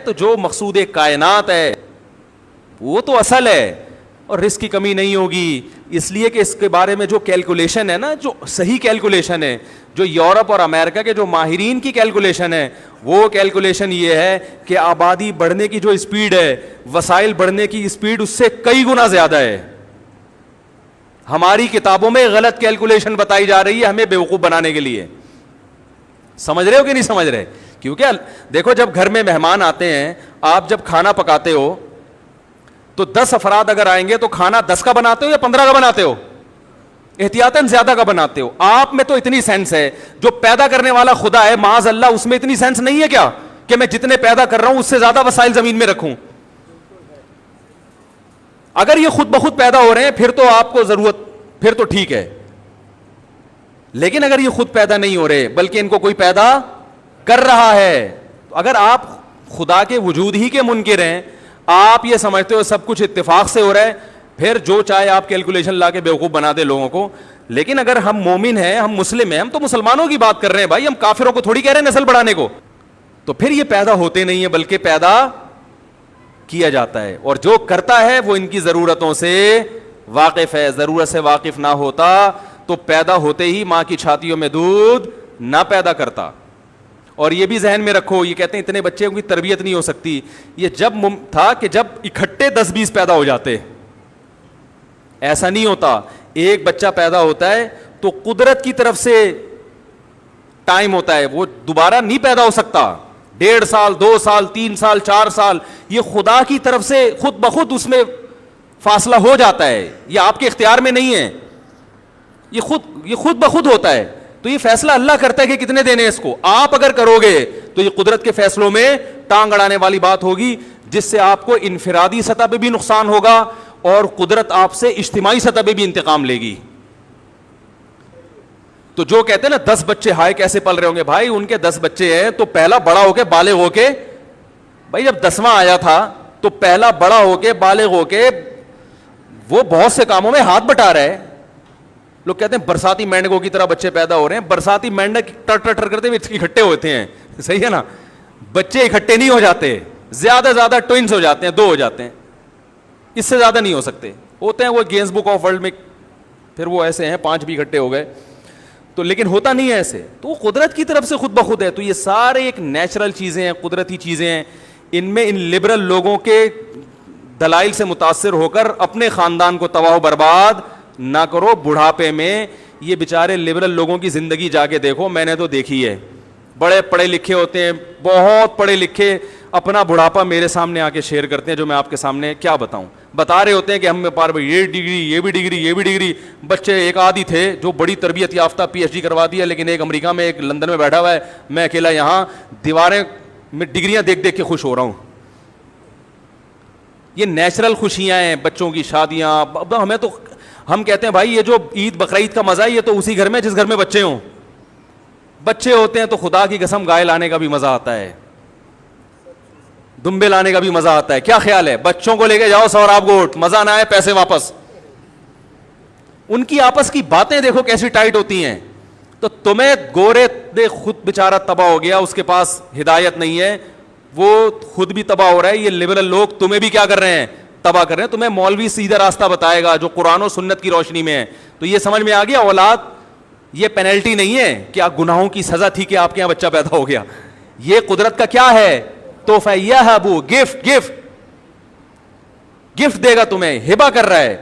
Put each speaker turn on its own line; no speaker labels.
تو جو مقصود کائنات ہے وہ تو اصل ہے, اور رزق کی کمی نہیں ہوگی. اس لیے کہ اس کے بارے میں جو کیلکولیشن ہے نا, جو صحیح کیلکولیشن ہے, جو یورپ اور امریکہ کے جو ماہرین کی کیلکولیشن ہے, وہ کیلکولیشن یہ ہے کہ آبادی بڑھنے کی جو اسپیڈ ہے, وسائل بڑھنے کی اسپیڈ اس سے کئی گنا زیادہ ہے. ہماری کتابوں میں غلط کیلکولیشن بتائی جا رہی ہے ہمیں بیوقوف بنانے کے لیے. سمجھ رہے ہو کہ نہیں سمجھ رہے؟ کیونکہ دیکھو جب گھر میں مہمان آتے ہیں, آپ جب کھانا پکاتے ہو تو 10 افراد اگر آئیں گے تو کھانا 10 کا بناتے ہو یا 15 کا بناتے ہو؟ احتیاطاً زیادہ کا بناتے ہو. آپ میں تو اتنی سینس ہے, جو پیدا کرنے والا خدا ہے معاذ اللہ اس میں اتنی سینس نہیں ہے کیا کہ میں جتنے پیدا کر رہا ہوں اس سے زیادہ وسائل زمین میں رکھوں؟ اگر یہ خود بخود پیدا ہو رہے ہیں پھر تو آپ کو ضرورت, پھر تو ٹھیک ہے. لیکن اگر یہ خود پیدا نہیں ہو رہے بلکہ ان کو کوئی پیدا کر رہا ہے, تو اگر آپ خدا کے وجود ہی کے منکر ہیں, آپ یہ سمجھتے ہو سب کچھ اتفاق سے ہو رہا ہے, پھر جو چاہے آپ کیلکولیشن لا کے بیوقوف بنا دے لوگوں کو. لیکن اگر ہم مومن ہیں, ہم مسلم ہیں, ہم تو مسلمانوں کی بات کر رہے ہیں بھائی, ہم کافروں کو تھوڑی کہہ رہے ہیں نسل بڑھانے کو. تو پھر یہ پیدا ہوتے نہیں ہیں بلکہ پیدا کیا جاتا ہے, اور جو کرتا ہے وہ ان کی ضرورتوں سے واقف ہے. ضرورت سے واقف نہ ہوتا تو پیدا ہوتے ہی ماں کی چھاتیوں میں دودھ نہ پیدا کرتا. اور یہ بھی ذہن میں رکھو, یہ کہتے ہیں اتنے بچے کی تربیت نہیں ہو سکتی, یہ جب تھا کہ جب اکٹھے 10-20 پیدا ہو جاتے, ایسا نہیں ہوتا. ایک بچہ پیدا ہوتا ہے تو قدرت کی طرف سے ٹائم ہوتا ہے, وہ دوبارہ نہیں پیدا ہو سکتا. 1.5 سال 2 سال 3 سال 4 سال, یہ خدا کی طرف سے خود بخود اس میں فاصلہ ہو جاتا ہے, یہ آپ کے اختیار میں نہیں ہے, یہ خود بخود ہوتا ہے. تو یہ فیصلہ اللہ کرتا ہے کہ کتنے دینے ہیں اس کو. آپ اگر کرو گے تو یہ قدرت کے فیصلوں میں ٹانگ اڑانے والی بات ہوگی, جس سے آپ کو انفرادی سطح پہ بھی نقصان ہوگا اور قدرت آپ سے اجتماعی سطح پہ بھی انتقام لے گی. تو جو کہتے ہیں نا 10 بچے ہائے کیسے پل رہے ہوں گے, بھائی ان کے 10 بچے ہیں تو پہلا بڑا ہو کے بالغ ہو کے, بھائی جب 10واں آیا تھا تو پہلا بڑا ہو کے بالغ ہو کے وہ بہت سے کاموں میں ہاتھ بٹا رہا ہے. لوگ کہتے ہیں برساتی مینڈکوں کی طرح بچے پیدا ہو رہے ہیں. برساتی مینڈک ٹر ٹر ٹر کرتے ہوئے اکٹھے ہوتے ہیں, صحیح ہے نا. بچے اکٹھے نہیں ہو جاتے, زیادہ زیادہ ٹوئنس ہو جاتے ہیں, 2 ہو جاتے ہیں, اس سے زیادہ نہیں ہو سکتے. ہوتے ہیں وہ گینز بک آف ورلڈ میں, پھر وہ ایسے ہیں 5 بھی اکٹھے ہو گئے تو, لیکن ہوتا نہیں ہے ایسے. تو وہ قدرت کی طرف سے خود بخود ہے. تو یہ سارے ایک نیچرل چیزیں ہیں, قدرتی چیزیں ہیں. ان میں ان لبرل لوگوں کے دلائل سے متاثر ہو کر اپنے خاندان کو تباہ و برباد نہ کرو. بڑھاپے میں یہ بیچارے لبرل لوگوں کی زندگی جا کے دیکھو, میں نے تو دیکھی ہے. بڑے پڑھے لکھے ہوتے ہیں, بہت پڑھے لکھے, اپنا بڑھاپا میرے سامنے آ کے شیئر کرتے ہیں, جو میں آپ کے سامنے کیا بتاؤں. بتا رہے ہوتے ہیں کہ ہم میں پار یہ ڈگری, یہ بھی ڈگری, یہ بھی ڈگری. بچے ایک آدھی تھے جو بڑی تربیت یافتہ PhD کروا دیا, لیکن ایک امریکہ میں ایک لندن میں بیٹھا ہوا ہے, میں اکیلا یہاں دیواریں میں ڈگریاں دیکھ دیکھ کے خوش ہو رہا ہوں. یہ نیچرل خوشیاں ہیں, بچوں کی شادیاں. ہمیں تو ہم کہتے ہیں بھائی یہ جو عید بقرعید کا مزہ ہے یہ تو اسی گھر میں جس گھر میں بچے ہوں. بچے ہوتے ہیں تو خدا کی قسم گائے لانے کا بھی مزہ آتا ہے, دمبے لانے کا بھی مزہ آتا ہے. کیا خیال ہے, بچوں کو لے کے جاؤ سوراب گوٹ, مزہ نہ آئے پیسے واپس. ان کی آپس کی باتیں دیکھو کیسی ٹائٹ ہوتی ہیں. تو تمہیں گورے دے خود بیچارہ تباہ ہو گیا, اس کے پاس ہدایت نہیں ہے, وہ خود بھی تباہ ہو رہا ہے. یہ لبرل لوگ تمہیں بھی کیا کر رہے ہیں, تباہ کر رہے ہیں. تمہیں مولوی سیدھا راستہ بتائے گا جو قرآن و سنت کی روشنی میں ہے. تو یہ سمجھ میں آ گیا, اولاد یہ پینلٹی نہیں ہے کہ آپ گناہوں کی سزا تھی کہ آپ کے یہاں بچہ پیدا ہو گیا. یہ قدرت کا کیا ہے, تحفہ, یہ گفٹ دے گا تمہیں, ہبہ کر رہا ہے.